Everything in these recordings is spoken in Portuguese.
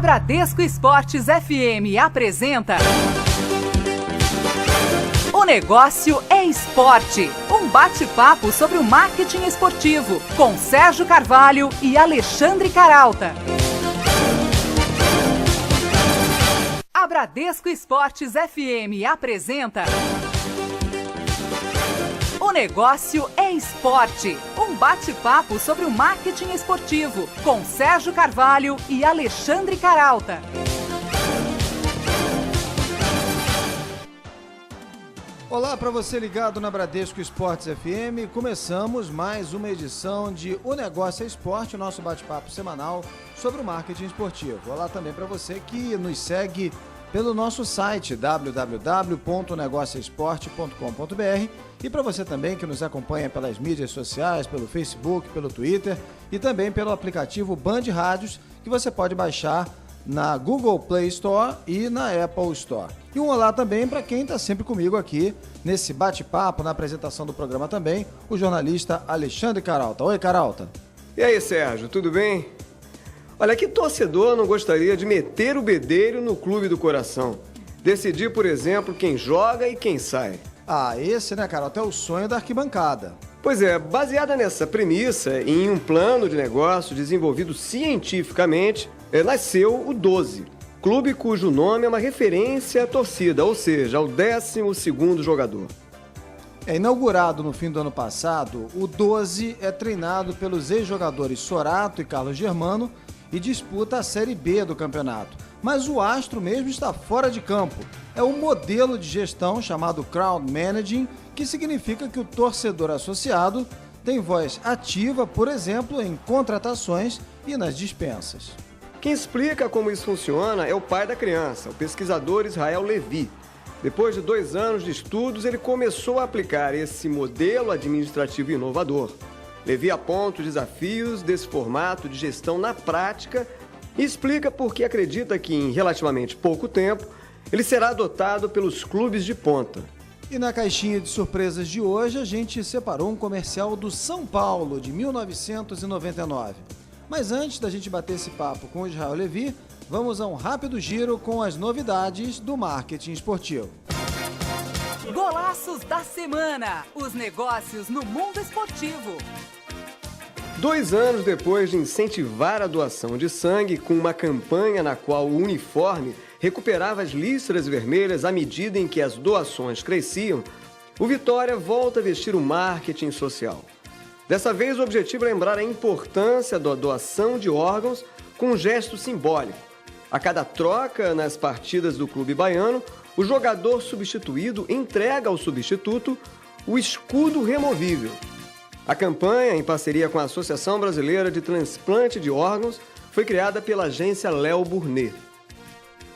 Bradesco Esportes FM apresenta O Negócio é Esporte, um bate-papo sobre o marketing esportivo, com Sérgio Carvalho e Alexandre Caralta. A Bradesco Esportes FM apresenta O Negócio é Esporte, um bate-papo sobre o marketing esportivo, com Sérgio Carvalho e Alexandre Caralta. Olá para você ligado na Bradesco Esportes FM, começamos mais uma edição de O Negócio é Esporte, o nosso bate-papo semanal sobre o marketing esportivo. Olá também para você que nos segue pelo nosso site www.negocioesporte.com.br e para você também que nos acompanha pelas mídias sociais, pelo Facebook, pelo Twitter e também pelo aplicativo Band Rádios, que você pode baixar na Google Play Store e na Apple Store. E um olá também para quem está sempre comigo aqui nesse bate-papo, na apresentação do programa também, o jornalista Alexandre Caralta. Oi, Caralta. E aí, Sérgio, tudo bem? Olha, que torcedor não gostaria de meter o bedelho no clube do coração? Decidir, por exemplo, quem joga e quem sai. Ah, esse, né, Caralta, é o sonho da arquibancada. Pois é, baseada nessa premissa e em um plano de negócio desenvolvido cientificamente, nasceu o 12, clube cujo nome é uma referência à torcida, ou seja, ao 12º jogador. Inaugurado no fim do ano passado, o 12 é treinado pelos ex-jogadores Sorato e Carlos Germano e disputa a Série B do campeonato. Mas o astro mesmo está fora de campo. É um modelo de gestão chamado crowd managing, que significa que o torcedor associado tem voz ativa, por exemplo, em contratações e nas dispensas. Quem explica como isso funciona é o pai da criança, o pesquisador Israel Levi. Depois de 2 anos de estudos, ele começou a aplicar esse modelo administrativo inovador. Levi aponta os desafios desse formato de gestão na prática e explica por que acredita que, em relativamente pouco tempo, ele será adotado pelos clubes de ponta. E na caixinha de surpresas de hoje, a gente separou um comercial do São Paulo, de 1999. Mas antes da gente bater esse papo com o Israel Levi, vamos a um rápido giro com as novidades do marketing esportivo. Golaços da semana, os negócios no mundo esportivo. 2 anos depois de incentivar a doação de sangue com uma campanha na qual o uniforme recuperava as listras vermelhas à medida em que as doações cresciam, o Vitória volta a vestir o marketing social. Dessa vez, o objetivo é lembrar a importância da doação de órgãos com um gesto simbólico. A cada troca nas partidas do clube baiano, o jogador substituído entrega ao substituto o escudo removível. A campanha, em parceria com a Associação Brasileira de Transplante de Órgãos, foi criada pela agência Léo Burnet.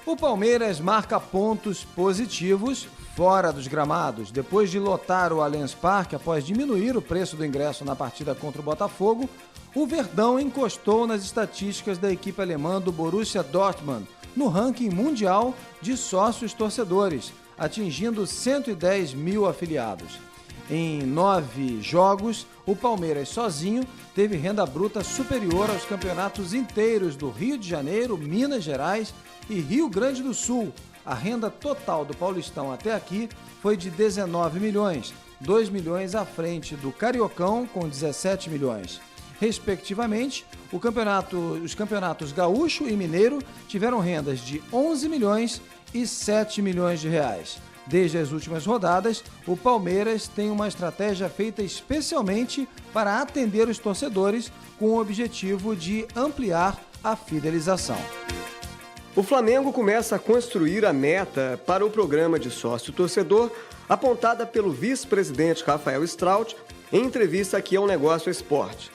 O Palmeiras marca pontos positivos fora dos gramados. Depois de lotar o Allianz Parque após diminuir o preço do ingresso na partida contra o Botafogo, o Verdão encostou nas estatísticas da equipe alemã do Borussia Dortmund no ranking mundial de sócios torcedores, atingindo 110 mil afiliados. Em 9 jogos, o Palmeiras sozinho teve renda bruta superior aos campeonatos inteiros do Rio de Janeiro, Minas Gerais e Rio Grande do Sul. A renda total do Paulistão até aqui foi de 19 milhões, 2 milhões à frente do Cariocão, com 17 milhões. Respectivamente, os campeonatos Gaúcho e Mineiro tiveram rendas de 11 milhões e 7 milhões de reais. Desde as últimas rodadas, o Palmeiras tem uma estratégia feita especialmente para atender os torcedores com o objetivo de ampliar a fidelização. O Flamengo começa a construir a meta para o programa de sócio-torcedor apontada pelo vice-presidente Rafael Strauch em entrevista aqui ao Negócio Esporte.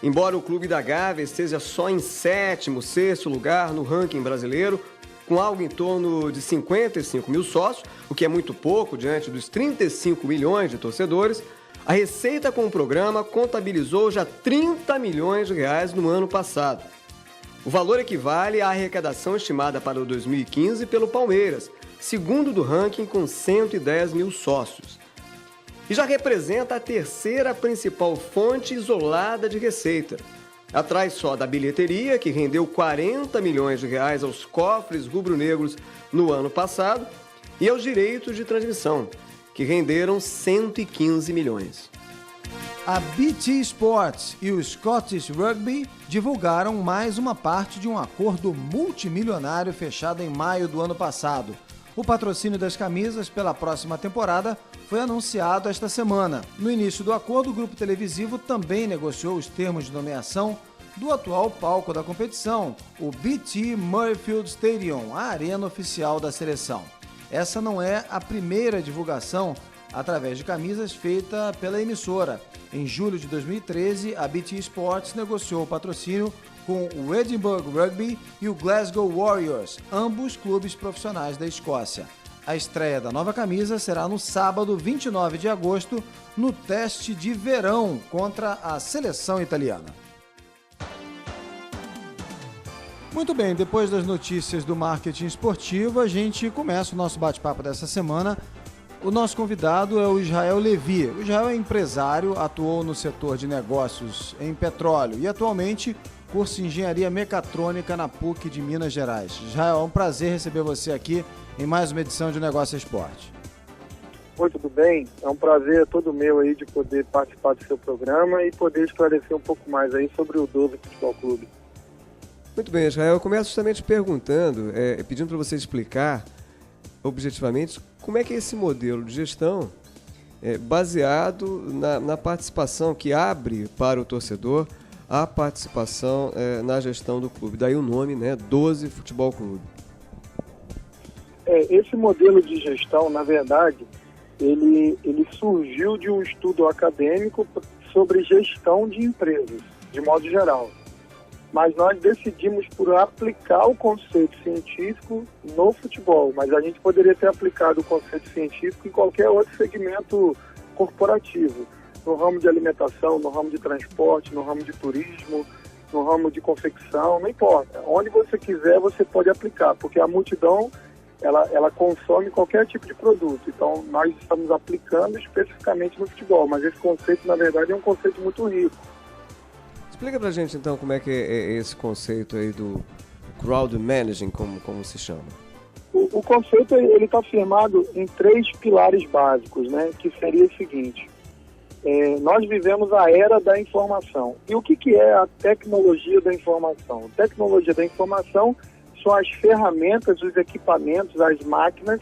Embora o clube da Gávea esteja só em 7º, 6º lugar no ranking brasileiro, com algo em torno de 55 mil sócios, o que é muito pouco diante dos 35 milhões de torcedores, a receita com o programa contabilizou já 30 milhões de reais no ano passado. O valor equivale à arrecadação estimada para o 2015 pelo Palmeiras, segundo do ranking com 110 mil sócios. E já representa a terceira principal fonte isolada de receita. Atrás só da bilheteria, que rendeu 40 milhões de reais aos cofres rubro-negros no ano passado, e aos direitos de transmissão, que renderam 115 milhões. A BT Sports e o Scottish Rugby divulgaram mais uma parte de um acordo multimilionário fechado em maio do ano passado. O patrocínio das camisas pela próxima temporada foi anunciado esta semana. No início do acordo, o grupo televisivo também negociou os termos de nomeação do atual palco da competição, o BT Murrayfield Stadium, a arena oficial da seleção. Essa não é a primeira divulgação através de camisas feita pela emissora. Em julho de 2013, a BT Sports negociou o patrocínio com o Edinburgh Rugby e o Glasgow Warriors, ambos clubes profissionais da Escócia. A estreia da nova camisa será no sábado, 29 de agosto, no teste de verão contra a seleção italiana. Muito bem, depois das notícias do marketing esportivo, a gente começa o nosso bate-papo dessa semana. O nosso convidado é o Israel Levi. O Israel é empresário, atuou no setor de negócios em petróleo e atualmente cursa Engenharia Mecatrônica na PUC de Minas Gerais. Israel, é um prazer receber você aqui em mais uma edição de Negócio Esporte. Oi, tudo bem? É um prazer todo meu aí de poder participar do seu programa e poder esclarecer um pouco mais aí sobre o 12 Futebol Clube. Muito bem, Israel, eu começo justamente perguntando, pedindo para você explicar objetivamente como é que é esse modelo de gestão baseado na participação que abre para o torcedor a participação na gestão do clube. Daí o nome, 12 Futebol Clube. Esse modelo de gestão, na verdade, ele surgiu de um estudo acadêmico sobre gestão de empresas, de modo geral. Mas nós decidimos por aplicar o conceito científico no futebol, mas a gente poderia ter aplicado o conceito científico em qualquer outro segmento corporativo, no ramo de alimentação, no ramo de transporte, no ramo de turismo, no ramo de confecção, não importa. Onde você quiser, você pode aplicar, porque a multidão, ela consome qualquer tipo de produto. Então, nós estamos aplicando especificamente no futebol, mas esse conceito, na verdade, é um conceito muito rico. Explica pra gente, então, como é que é esse conceito aí do crowd managing, como se chama. O conceito, ele está firmado em 3 pilares básicos, que seria o seguinte: nós vivemos a era da informação. E o que é a tecnologia da informação? A tecnologia da informação são as ferramentas, os equipamentos, as máquinas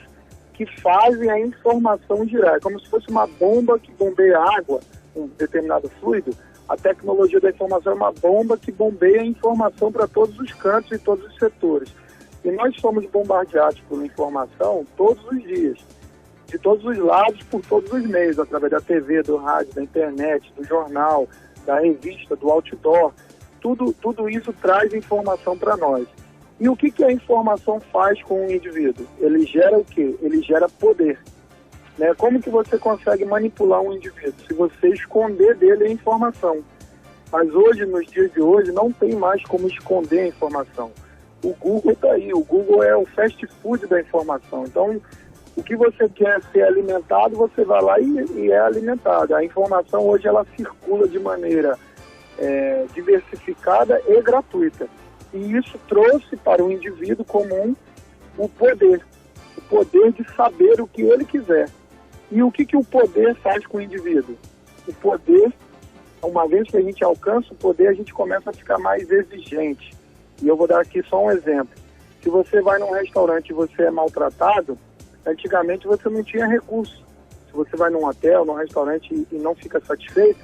que fazem a informação girar. É como se fosse uma bomba que bombeia água, um determinado fluido. A tecnologia da informação é uma bomba que bombeia a informação para todos os cantos e todos os setores. E nós somos bombardeados por informação todos os dias, de todos os lados, por todos os meios, através da TV, do rádio, da internet, do jornal, da revista, do outdoor. Tudo isso traz informação para nós. E o que a informação faz com o indivíduo? Ele gera o quê? Ele gera poder. Como que você consegue manipular um indivíduo? Se você esconder dele a informação. Mas hoje, nos dias de hoje, não tem mais como esconder a informação. O Google está aí, o Google é o fast food da informação. Então, o que você quer ser alimentado, você vai lá e é alimentado. A informação hoje ela circula de maneira diversificada e gratuita. E isso trouxe para o indivíduo comum o poder de saber o que ele quiser. E o que o poder faz com o indivíduo? O poder, uma vez que a gente alcança o poder, a gente começa a ficar mais exigente. E eu vou dar aqui só um exemplo. Se você vai num restaurante e você é maltratado, antigamente você não tinha recurso. Se você vai num hotel, num restaurante e não fica satisfeito,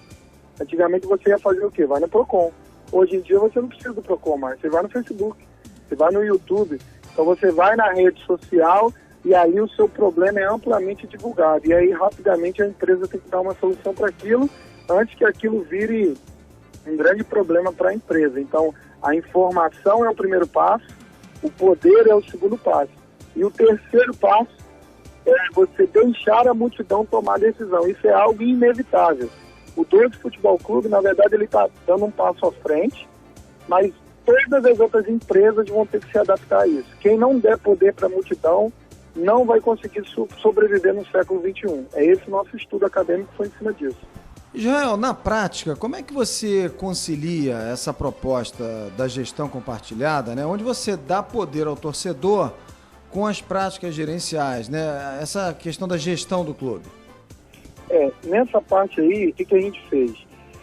antigamente você ia fazer o quê? Vai no Procon. Hoje em dia você não precisa do Procon mais. Você vai no Facebook, você vai no YouTube. Então você vai na rede social e aí o seu problema é amplamente divulgado. E aí rapidamente a empresa tem que dar uma solução para aquilo antes que aquilo vire um grande problema para a empresa. Então a informação é o primeiro passo, o poder é o segundo passo. E o terceiro passo é você deixar a multidão tomar decisão. Isso é algo inevitável. O 12 Futebol Clube, na verdade, ele está dando um passo à frente, mas todas as outras empresas vão ter que se adaptar a isso. Quem não der poder para a multidão não vai conseguir sobreviver no século XXI. É esse nosso estudo acadêmico que foi em cima disso. Israel, na prática, como é que você concilia essa proposta da gestão compartilhada, né, onde você dá poder ao torcedor com as práticas gerenciais, né, essa questão da gestão do clube? Nessa parte aí, o que a gente fez?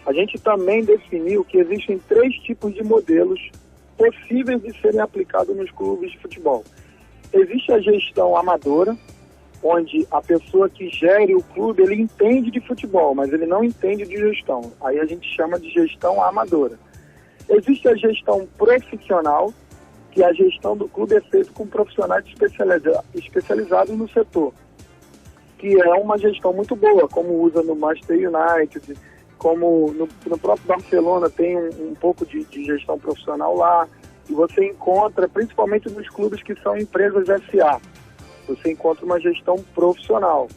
A gente também definiu que existem 3 tipos de modelos possíveis de serem aplicados nos clubes de futebol. Existe a gestão amadora, onde a pessoa que gere o clube, ele entende de futebol, mas ele não entende de gestão. Aí a gente chama de gestão amadora. Existe a gestão profissional, que a gestão do clube é feita com profissionais especializados no setor, que é uma gestão muito boa, como usa no Manchester United, como no próprio Barcelona tem um pouco de gestão profissional lá, e você encontra, principalmente nos clubes que são empresas SA, você encontra uma gestão profissional.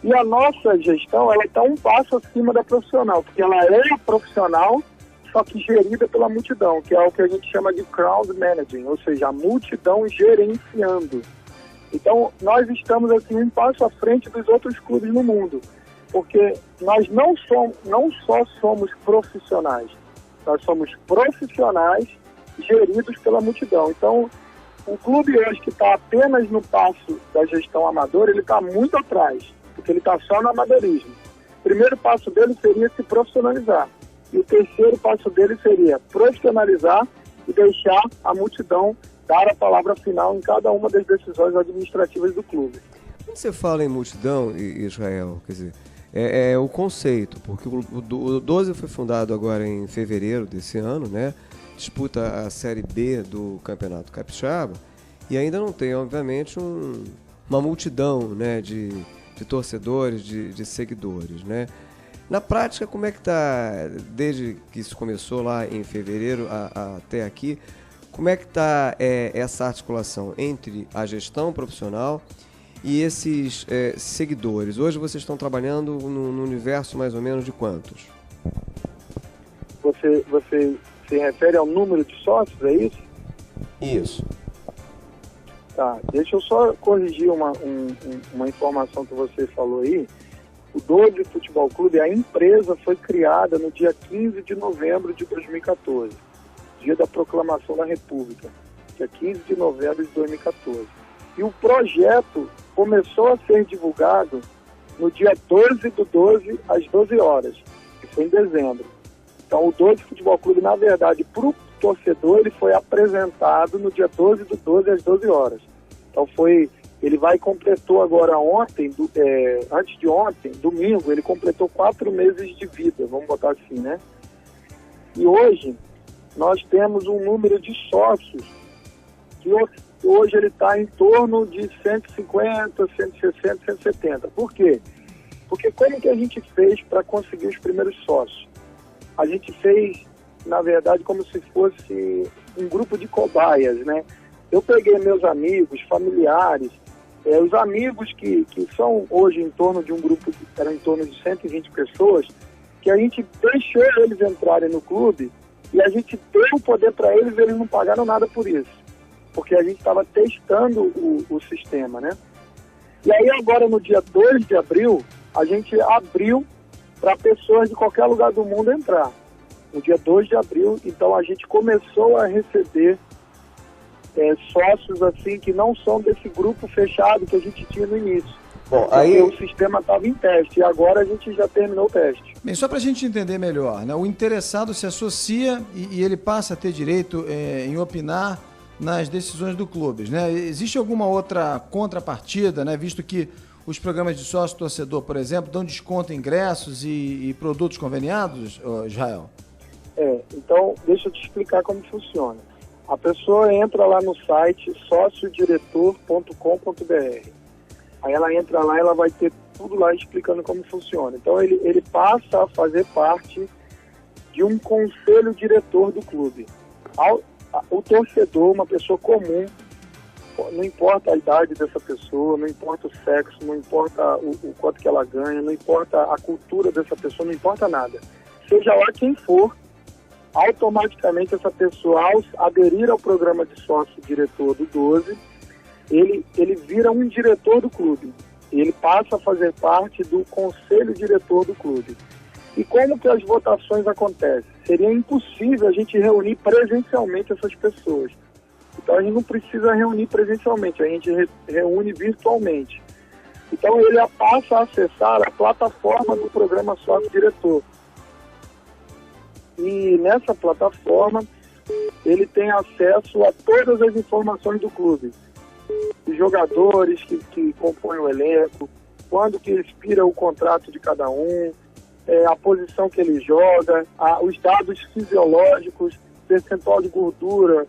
E a nossa gestão, ela está um passo acima da profissional, porque ela é profissional, só que gerida pela multidão, que é o que a gente chama de crowd managing, ou seja, a multidão gerenciando. Então, nós estamos assim um passo à frente dos outros clubes no mundo, porque nós não só somos profissionais, nós somos profissionais geridos pela multidão. Então, o clube hoje que está apenas no passo da gestão amadora, ele está muito atrás, porque ele está só no amadorismo. O primeiro passo dele seria se profissionalizar. E o terceiro passo dele seria profissionalizar e deixar a multidão dar a palavra final em cada uma das decisões administrativas do clube. Quando você fala em multidão, Israel, quer dizer, é o conceito, porque o 12 foi fundado agora em fevereiro desse ano, né? Disputa a Série B do Campeonato Capixaba e ainda não tem, obviamente, uma multidão, né, de torcedores, de seguidores, né? Na prática, como é que está, desde que isso começou lá em fevereiro até aqui, como é que está essa articulação entre a gestão profissional e esses seguidores? Hoje vocês estão trabalhando no universo mais ou menos de quantos? Você se refere ao número de sócios, é isso? Isso. Tá, deixa eu só corrigir uma informação que você falou aí. O 12 Futebol Clube, a empresa foi criada no dia 15 de novembro de 2014, dia da proclamação da República, dia 15 de novembro de 2014. E o projeto começou a ser divulgado no dia 12/12, às 12 horas, que foi em dezembro. Então, o 12 Futebol Clube, na verdade, para o torcedor, ele foi apresentado no dia 12/12, às 12 horas. Então, ele completou agora ontem, antes de ontem, domingo, ele completou 4 meses de vida, vamos botar assim, né? E hoje, nós temos um número de sócios que hoje ele está em torno de 150, 160, 170. Por quê? Porque como que a gente fez para conseguir os primeiros sócios? A gente fez, na verdade, como se fosse um grupo de cobaias, né? Eu peguei meus amigos, familiares, os amigos que são hoje em torno de um grupo, eram em torno de 120 pessoas, que a gente deixou eles entrarem no clube e a gente deu o poder para eles e eles não pagaram nada por isso, porque a gente estava testando o sistema, né? E aí agora, no dia 2 de abril, a gente abriu para pessoas de qualquer lugar do mundo entrar. No dia 2 de abril, então a gente começou a receber sócios assim que não são desse grupo fechado que a gente tinha no início. Bom, aí o sistema estava em teste e agora a gente já terminou o teste. Bem, só para a gente entender melhor, né? O interessado se associa e ele passa a ter direito em opinar nas decisões do clube, né? Existe alguma outra contrapartida, né? Visto que os programas de sócio-torcedor, por exemplo, dão desconto em ingressos e produtos conveniados, Israel? Então, deixa eu te explicar como funciona. A pessoa entra lá no site sociodiretor.com.br. Aí ela entra lá e ela vai ter tudo lá explicando como funciona. Então, ele passa a fazer parte de um conselho diretor do clube. O torcedor, uma pessoa comum, não importa a idade dessa pessoa, não importa o sexo, não importa o quanto que ela ganha, não importa a cultura dessa pessoa, não importa nada. Seja lá quem for, automaticamente essa pessoa, ao aderir ao programa de sócio-diretor do 12, ele vira um diretor do clube. Ele passa a fazer parte do conselho diretor do clube. E como que as votações acontecem? Seria impossível a gente reunir presencialmente essas pessoas. Então a gente não precisa reunir presencialmente, a gente reúne virtualmente. Então ele passa a acessar a plataforma do programa Sócio Diretor. E nessa plataforma ele tem acesso a todas as informações do clube. Os jogadores que compõem o elenco, quando que expira o contrato de cada um, a posição que ele joga, os dados fisiológicos, percentual de gordura,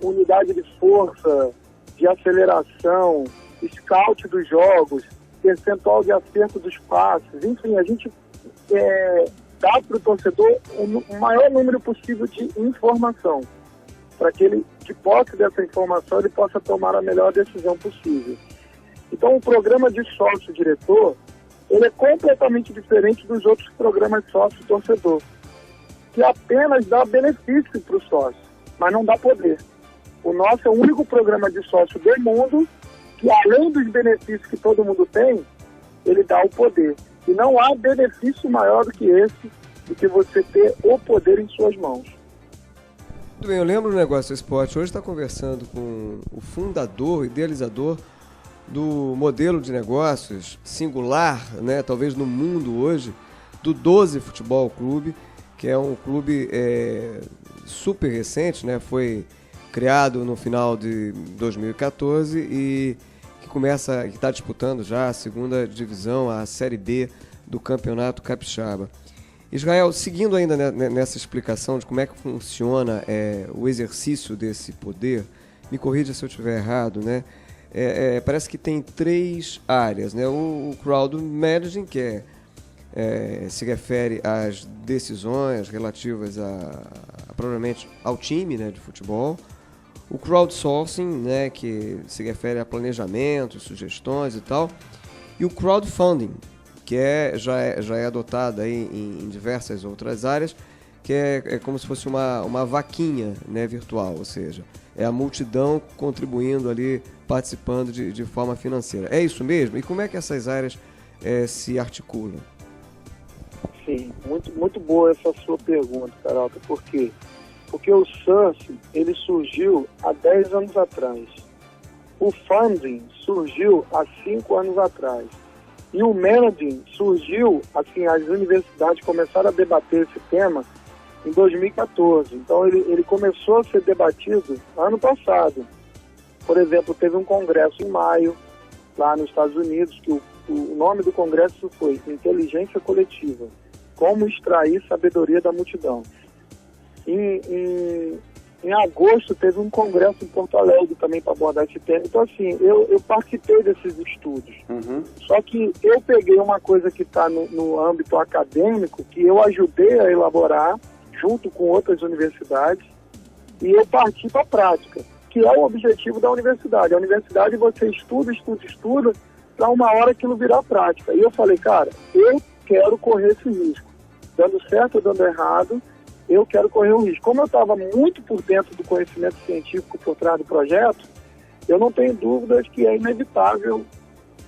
unidade de força, de aceleração, scout dos jogos, percentual de acerto dos passes, enfim, a gente dá para o torcedor o maior número possível de informação, para que ele, de posse dessa informação, ele possa tomar a melhor decisão possível. Então, o programa de sócio-diretor, ele é completamente diferente dos outros programas de sócio-torcedor, que apenas dá benefício para o sócio, mas não dá poder. O nosso é o único programa de sócio do mundo que, além dos benefícios que todo mundo tem, ele dá o poder. E não há benefício maior do que esse, do que você ter o poder em suas mãos. Muito bem, eu lembro do Negócio Esporte. Hoje está conversando com o fundador, idealizador do modelo de negócios singular, né, talvez no mundo hoje, do 12 Futebol Clube, que é um clube super recente, né, foi criado no final de 2014 e que está disputando já a segunda divisão, a Série B do Campeonato Capixaba. Israel, seguindo ainda nessa explicação de como é que funciona o exercício desse poder, me corrija se eu estiver errado, né? Parece que tem 3 áreas, né? O crowd managing, que se refere às decisões relativas provavelmente ao time, né, de futebol. O crowdsourcing, né, que se refere a planejamento, sugestões e tal. E o crowdfunding, que já é adotado aí em diversas outras áreas, que é como se fosse uma vaquinha, né, virtual, ou seja, é a multidão contribuindo ali, participando de forma financeira. É isso mesmo? E como é que essas áreas se articulam? Sim, muito boa essa sua pergunta, Caralto. Por quê? Porque o surf, ele surgiu há 10 anos atrás. O funding surgiu há 5 anos atrás. E o managing surgiu, assim, as universidades começaram a debater esse tema em 2014. Então ele começou a ser debatido ano passado. Por exemplo, teve um congresso em maio, lá nos Estados Unidos, que o nome do congresso foi Inteligência Coletiva. Como extrair sabedoria da multidão. Em agosto teve um congresso em Porto Alegre também para abordar esse tema. Então, assim, eu participei desses estudos. Uhum. Só que eu peguei uma coisa que está no âmbito acadêmico, que eu ajudei a elaborar, junto com outras universidades, e eu parti para a prática, que é o objetivo da universidade. A universidade você estuda, para uma hora aquilo virar prática. E eu falei, cara, eu quero correr esse risco. Dando certo ou dando errado, eu quero correr o risco. Como eu estava muito por dentro do conhecimento científico por trás do projeto, eu não tenho dúvidas que é inevitável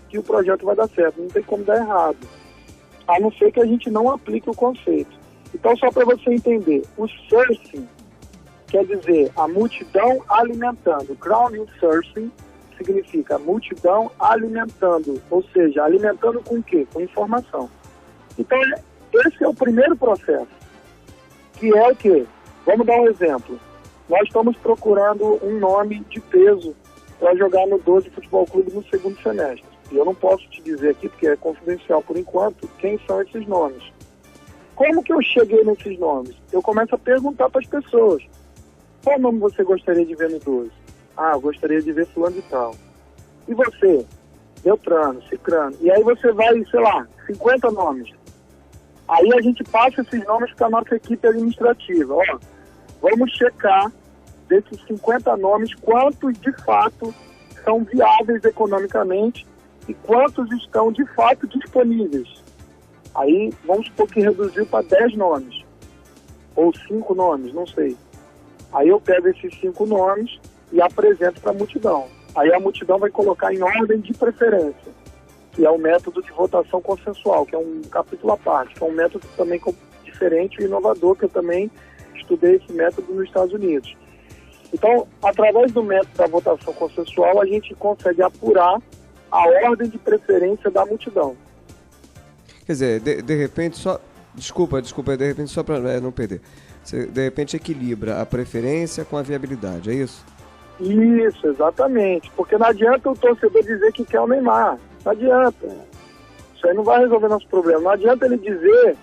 que o projeto vai dar certo, não tem como dar errado. A não ser que a gente não aplique o conceito. Então, só para você entender, o surfing quer dizer a multidão alimentando. Crowdsourcing significa a multidão alimentando, ou seja, alimentando com o quê? Com informação. Então, esse é o primeiro processo, que é o quê? Vamos dar um exemplo. Nós estamos procurando um nome de peso para jogar no 12 Futebol Clube no segundo semestre. E eu não posso te dizer aqui, porque é confidencial por enquanto, quem são esses nomes. Como que eu cheguei nesses nomes? Eu começo a perguntar para as pessoas. Qual nome você gostaria de ver no 12? Ah, eu gostaria de ver fulano de tal. E você? Beltrano, Cicrano. E aí você vai, sei lá, 50 nomes. Aí a gente passa esses nomes para a nossa equipe administrativa. Ó, vamos checar desses 50 nomes quantos de fato são viáveis economicamente e quantos estão de fato disponíveis. Aí vamos supor que reduziu para 10 nomes. Ou 5 nomes, não sei. Aí eu pego esses 5 nomes e apresento para a multidão. Aí a multidão vai colocar em ordem de preferência. que é o método de votação consensual, que é um capítulo à parte, que é um método também diferente e inovador, que eu também estudei esse método nos Estados Unidos. Então, através do método da votação consensual, a gente consegue apurar a ordem de preferência da multidão. Quer dizer, de repente só... Desculpa, de repente só para não perder. Você, de repente, equilibra a preferência com a viabilidade, é isso? Isso, exatamente. Porque não adianta o torcedor dizer que quer o Neymar. Não adianta. Isso aí não vai resolver nosso problema. Não adianta ele dizer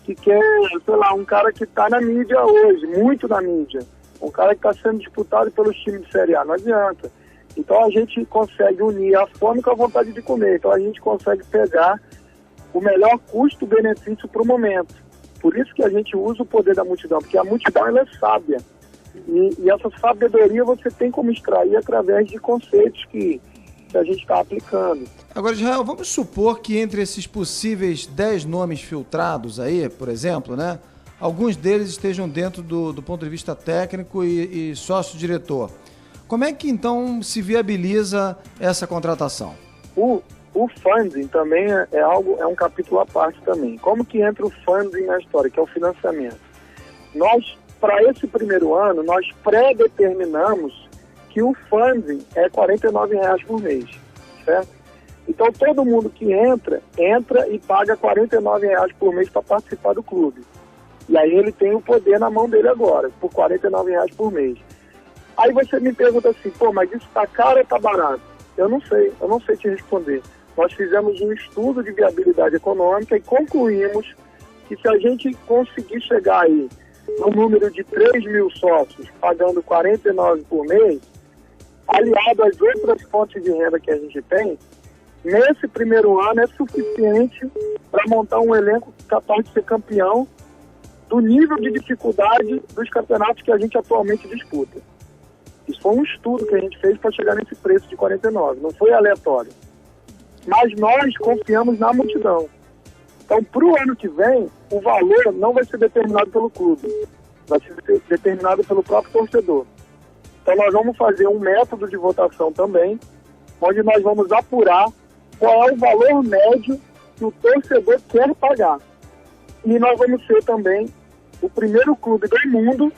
que quer, sei lá, um cara que está na mídia hoje, muito na mídia. Um cara que está sendo disputado pelos times de Série A. Não adianta. Então a gente consegue unir a fome com a vontade de comer. Então a gente consegue pegar o melhor custo-benefício para o momento. Por isso que a gente usa o poder da multidão, porque a multidão ela é sábia. E essa sabedoria você tem como extrair através de conceitos que a gente está aplicando. Agora, Israel, vamos supor que entre esses possíveis 10 nomes filtrados aí, por exemplo, né, alguns deles estejam dentro do ponto de vista técnico e sócio-diretor. Como é que, então, se viabiliza essa contratação? O funding também é um capítulo à parte também. Como que entra o funding na história, que é o financiamento? Nós, para esse primeiro ano, nós pré-determinamos que o funding é R$ 49,00 por mês, certo? Então todo mundo que entra e paga R$ 49,00 por mês para participar do clube. E aí ele tem o poder na mão dele agora, por R$ 49,00 por mês. Aí você me pergunta assim, pô, mas isso tá caro ou tá barato? Eu não sei te responder. Nós fizemos um estudo de viabilidade econômica e concluímos que se a gente conseguir chegar aí no número de 3.000 sócios pagando R$ 49,00 por mês, aliado às outras fontes de renda que a gente tem, nesse primeiro ano é suficiente para montar um elenco capaz de ser campeão do nível de dificuldade dos campeonatos que a gente atualmente disputa. Isso foi um estudo que a gente fez para chegar nesse preço de 49, não foi aleatório. Mas nós confiamos na multidão. Então, para o ano que vem, o valor não vai ser determinado pelo clube, vai ser determinado pelo próprio torcedor. Então, nós vamos fazer um método de votação também, onde nós vamos apurar qual é o valor médio que o torcedor quer pagar. E nós vamos ser também o primeiro clube do mundo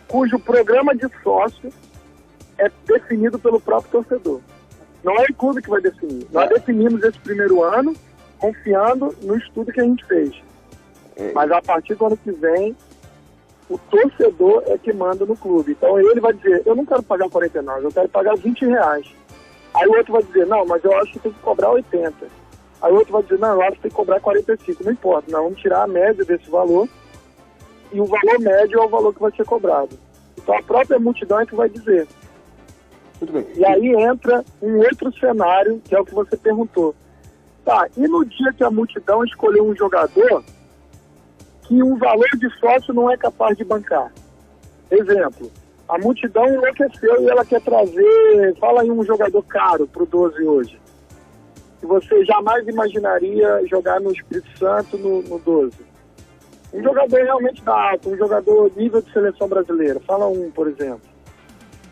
cujo programa de sócio é definido pelo próprio torcedor. Não é o clube que vai definir. Nós definimos esse primeiro ano confiando no estudo que a gente fez. Mas a partir do ano que vem, o torcedor é que manda no clube. Então ele vai dizer, eu não quero pagar 49, eu quero pagar R$20. Aí o outro vai dizer, não, mas eu acho que tem que cobrar 80. Aí o outro vai dizer, não, eu acho que tem que cobrar 45. Não importa, nós vamos tirar a média desse valor e o valor médio é o valor que vai ser cobrado. Então a própria multidão é que vai dizer. Muito bem. E aí entra um outro cenário, que é o que você perguntou. Tá, e no dia que a multidão escolheu um jogador que o valor de sócio não é capaz de bancar? Exemplo, a multidão enlouqueceu e ela quer trazer, fala em um jogador caro para o 12 hoje, que você jamais imaginaria jogar no Espírito Santo no 12. Um jogador realmente da alta, um jogador nível de seleção brasileira. Fala um, por exemplo.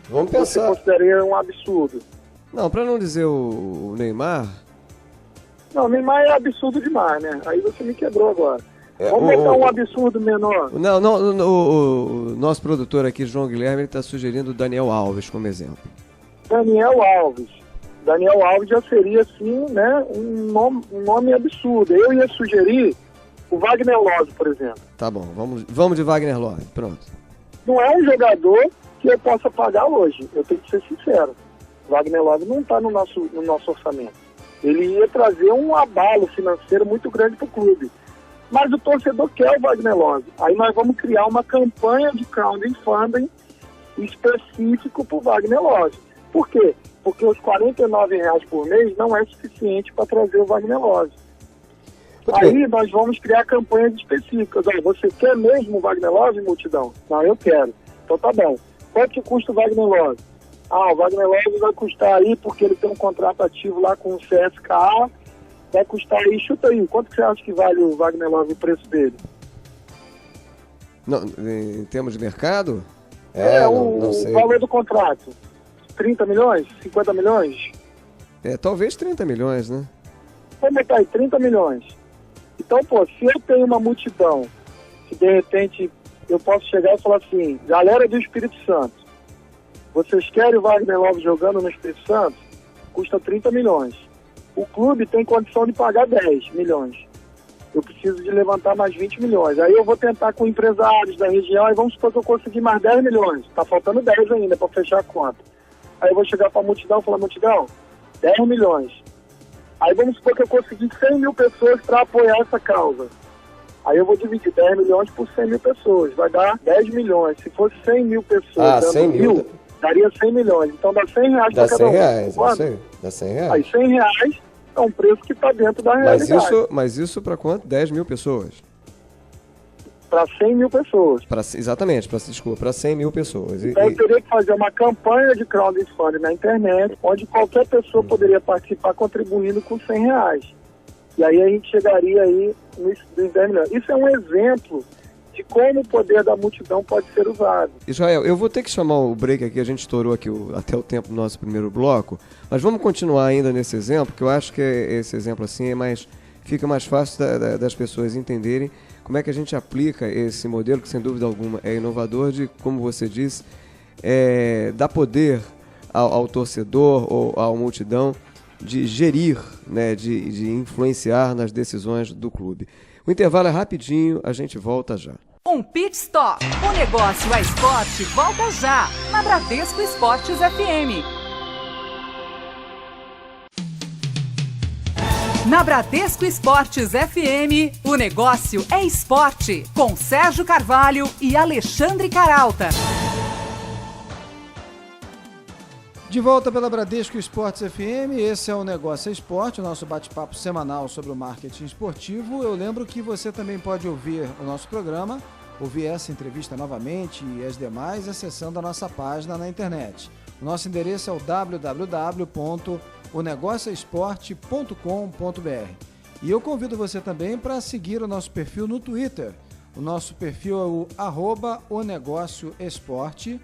Vamos pensar. Você consideraria um absurdo? Não, para não dizer o Neymar... Não, Neymar é absurdo demais, né? Aí você me quebrou agora. Vamos botar um absurdo menor. Não, o nosso produtor aqui, João Guilherme, está sugerindo o Daniel Alves como exemplo. Daniel Alves já seria, assim, né, um nome absurdo. Eu ia sugerir o Wagner Love, por exemplo. Tá bom, vamos de Wagner Love, pronto. Não é um jogador que eu possa pagar hoje, eu tenho que ser sincero. Wagner Love não está no nosso orçamento. Ele ia trazer um abalo financeiro muito grande para o clube. Mas o torcedor quer o Wagner Love. Aí nós vamos criar uma campanha de crowdfunding específico para o Wagner Love. Por quê? Porque os R$49,00 por mês não é suficiente para trazer o Wagner Love. Aí nós vamos criar campanhas específicas. Olha, você quer mesmo o Wagner Love, multidão? Não, eu quero. Então tá bom. Quanto que custa o Wagner Love? Ah, o Wagner Love vai custar aí, porque ele tem um contrato ativo lá com o CSKA, vai custar aí, chuta aí, quanto que você acha que vale o Wagner Love, o preço dele? Não, em termos de mercado? Não sei. O valor do contrato. 30 milhões? 50 milhões? Talvez 30 milhões, né? vamos botar aí 30 milhões. Então, pô, se eu tenho uma multidão, que de repente eu posso chegar e falar assim, galera do Espírito Santo, vocês querem o Wagner Love jogando no Espírito Santo? Custa 30 milhões. O clube tem condição de pagar 10 milhões. Eu preciso de levantar mais 20 milhões. Aí eu vou tentar com empresários da região, e vamos supor que eu consegui mais 10 milhões. Está faltando 10 ainda para fechar a conta. Aí eu vou chegar para a multidão e falar, multidão, 10 milhões. Aí vamos supor que eu consegui 100 mil pessoas para apoiar essa causa. Aí eu vou dividir 10 milhões por 100 mil pessoas. Vai dar 10 milhões. Se fosse 100 mil pessoas dando 100 mil, daria 100 milhões. Então dá 100 reais para cada um. Dá 100 reais. Aí 100 reais é um preço que está dentro da realidade. Mas isso para quanto? 10 mil pessoas? Para 100 mil pessoas. Exatamente, para 100 mil pessoas. Então eu teria que fazer uma campanha de crowdfunding na internet, onde qualquer pessoa poderia participar contribuindo com 100 reais. E aí a gente chegaria aí nos 10 milhões. Isso é um exemplo de como o poder da multidão pode ser usado. Israel, eu vou ter que chamar o break aqui, a gente estourou aqui até o tempo do nosso primeiro bloco, mas vamos continuar ainda nesse exemplo, que eu acho que esse exemplo assim fica mais fácil das pessoas entenderem como é que a gente aplica esse modelo, que sem dúvida alguma é inovador, de, como você disse, dar poder ao torcedor ou à multidão de gerir, né, de influenciar nas decisões do clube. O intervalo é rapidinho, a gente volta já. Um pit stop. O negócio é esporte, volta já, na Bradesco Esportes FM. Na Bradesco Esportes FM, o negócio é esporte, com Sérgio Carvalho e Alexandre Caralta. De volta pela Bradesco Esportes FM, esse é o Negócio é Esporte, o nosso bate-papo semanal sobre o marketing esportivo. Eu lembro que você também pode ouvir o nosso programa, ouvir essa entrevista novamente e as demais, acessando a nossa página na internet. O nosso endereço é o www.onegocioesporte.com.br. E eu convido você também para seguir o nosso perfil no Twitter. O nosso perfil é o @onegocioesporte,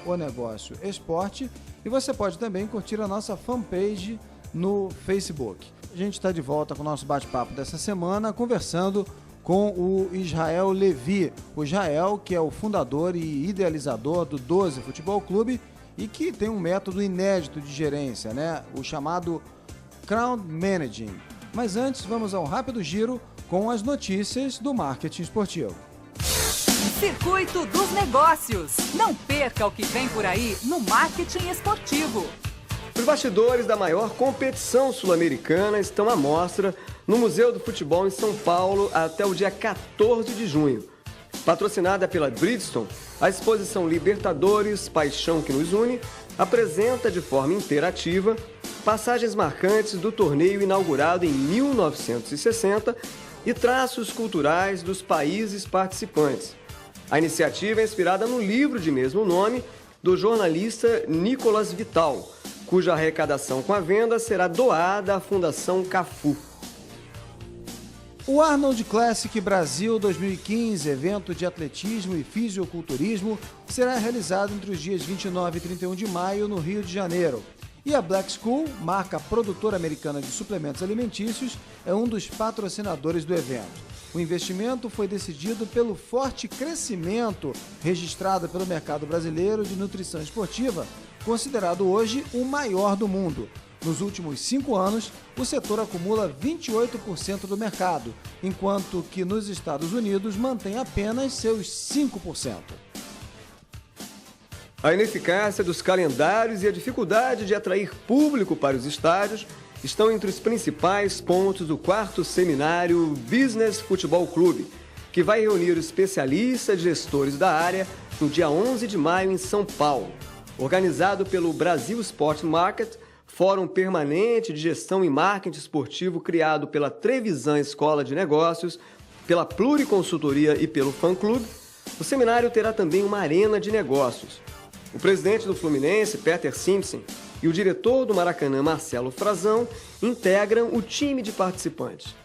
@onegocioesporte, e você pode também curtir a nossa fanpage no Facebook. A gente está de volta com o nosso bate-papo dessa semana, conversando com o Israel Levi. O Israel, que é o fundador e idealizador do 12 Futebol Clube e que tem um método inédito de gerência, né? O chamado Crowd Managing. Mas antes, vamos a um rápido giro com as notícias do marketing esportivo. Circuito dos Negócios. Não perca o que vem por aí no marketing esportivo. Os bastidores da maior competição sul-americana estão à mostra no Museu do Futebol em São Paulo até o dia 14 de junho. Patrocinada pela Bridgestone, a exposição Libertadores, Paixão que nos une, apresenta de forma interativa passagens marcantes do torneio inaugurado em 1960 e traços culturais dos países participantes. A iniciativa é inspirada no livro de mesmo nome do jornalista Nicolas Vital, cuja arrecadação com a venda será doada à Fundação Cafu. O Arnold Classic Brasil 2015, evento de atletismo e fisiculturismo, será realizado entre os dias 29 e 31 de maio no Rio de Janeiro. E a Black School, marca produtora americana de suplementos alimentícios, é um dos patrocinadores do evento. O investimento foi decidido pelo forte crescimento registrado pelo mercado brasileiro de nutrição esportiva, considerado hoje o maior do mundo. Nos últimos 5 anos, o setor acumula 28% do mercado, enquanto que nos Estados Unidos mantém apenas seus 5%. A ineficácia dos calendários e a dificuldade de atrair público para os estádios estão entre os principais pontos do 4º seminário Business Futebol Clube, que vai reunir especialistas e gestores da área no dia 11 de maio em São Paulo. Organizado pelo Brasil Sport Market, fórum permanente de gestão e marketing esportivo criado pela Trevisan Escola de Negócios, pela Pluriconsultoria e pelo Fã Clube, o seminário terá também uma arena de negócios. O presidente do Fluminense, Peter Simpson, e o diretor do Maracanã, Marcelo Frazão, integram o time de participantes.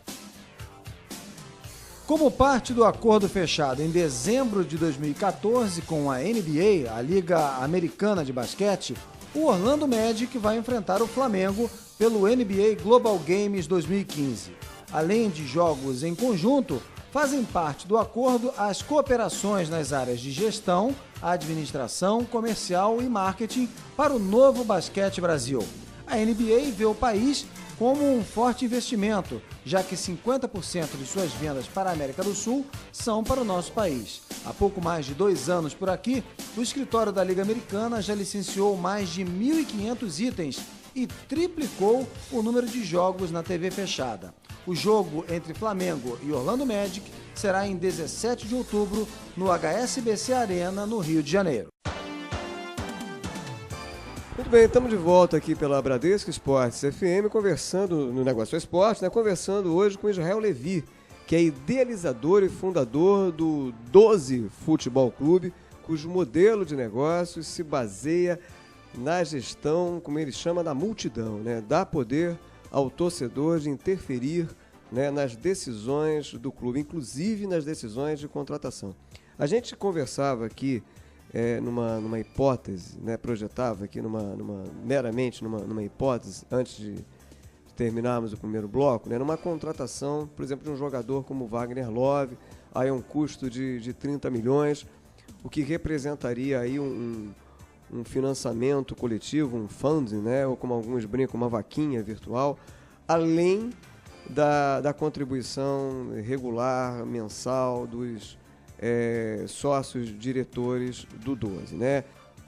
Como parte do acordo fechado em dezembro de 2014 com a NBA, a Liga Americana de Basquete, o Orlando Magic vai enfrentar o Flamengo pelo NBA Global Games 2015. Além de jogos em conjunto, fazem parte do acordo as cooperações nas áreas de gestão, administração, comercial e marketing para o novo Basquete Brasil. A NBA vê o país como um forte investimento, já que 50% de suas vendas para a América do Sul são para o nosso país. Há pouco mais de 2 anos por aqui, o escritório da Liga Americana já licenciou mais de 1.500 itens e triplicou o número de jogos na TV fechada. O jogo entre Flamengo e Orlando Magic será em 17 de outubro no HSBC Arena, no Rio de Janeiro. Muito bem, estamos de volta aqui pela Bradesco Esportes FM, conversando no Negócio Esporte, conversando hoje com Israel Levi, que é idealizador e fundador do 12 Futebol Clube, cujo modelo de negócios se baseia na gestão, como ele chama, da multidão, Dá poder ao torcedor de interferir, nas decisões do clube, inclusive nas decisões de contratação. A gente conversava aqui numa hipótese, projetava aqui meramente numa hipótese, antes de terminarmos o primeiro bloco, numa contratação, por exemplo, de um jogador como Wagner Love, aí um custo de 30 milhões, o que representaria aí um financiamento coletivo, um funding, ou como alguns brincam, uma vaquinha virtual, além da contribuição regular, mensal, dos sócios diretores do 12,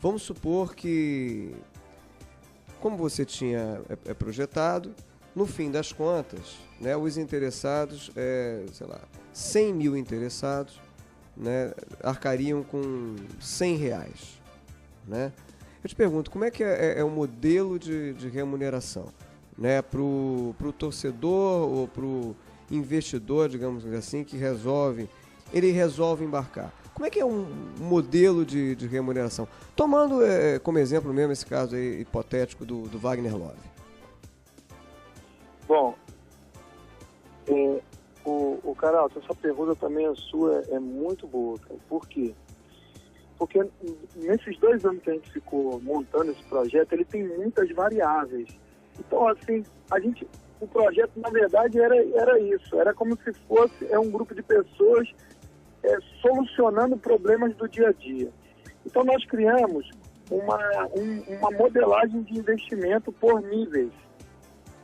Vamos supor que, como você tinha projetado, no fim das contas, os interessados, 100 mil interessados, arcariam com R$100, Eu te pergunto, como é que é o modelo de remuneração, para o torcedor ou para o investidor, digamos assim, que ele resolve embarcar? Como é que é um modelo de remuneração? Tomando como exemplo mesmo esse caso aí, hipotético do Wagner Love. Bom, o Caralto, essa pergunta também é muito boa, cara. Por quê? Porque nesses 2 anos que a gente ficou montando esse projeto, ele tem muitas variáveis. Então, assim, o projeto, na verdade, era isso. Era como se fosse um grupo de pessoas solucionando problemas do dia a dia. Então, nós criamos uma modelagem de investimento por níveis.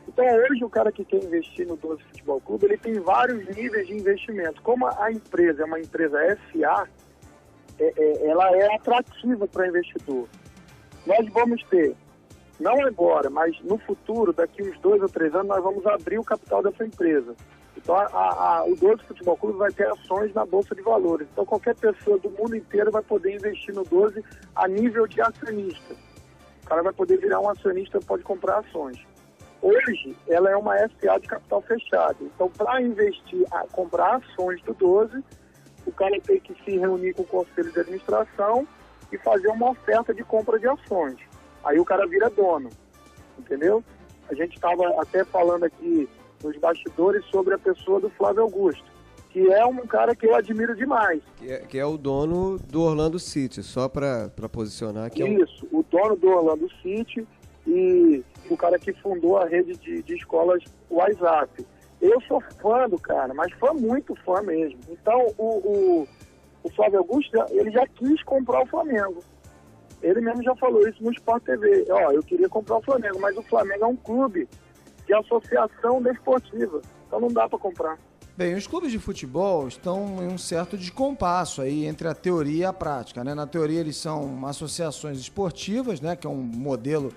Então, hoje, o cara que quer investir no 12 Futebol Clube, ele tem vários níveis de investimento. Como a empresa é uma empresa SA, ela é atrativa para o investidor. Nós vamos ter, não agora, mas no futuro, daqui uns 2 ou 3 anos, nós vamos abrir o capital dessa empresa. Então, o 12 Futebol Clube vai ter ações na Bolsa de Valores. Então, qualquer pessoa do mundo inteiro vai poder investir no 12 a nível de acionista. O cara vai poder virar um acionista, pode comprar ações. Hoje, ela é uma SA de capital fechado. Então, para investir, comprar ações do 12, o cara tem que se reunir com o conselho de administração e fazer uma oferta de compra de ações. Aí o cara vira dono, entendeu? A gente estava até falando aqui nos bastidores sobre a pessoa do Flávio Augusto, que é um cara que eu admiro demais. Que é o dono do Orlando City, só para posicionar aqui. Isso, o dono do Orlando City e o cara que fundou a rede de escolas WhatsApp. Eu sou fã do cara, mas muito fã mesmo. Então, o Flávio Augusto, ele já quis comprar o Flamengo. Ele mesmo já falou isso no Sport TV. Eu queria comprar o Flamengo, mas o Flamengo é um clube de associação desportiva. Então não dá para comprar. Bem, os clubes de futebol estão em um certo descompasso aí entre a teoria e a prática, Na teoria eles são associações esportivas, que é um modelo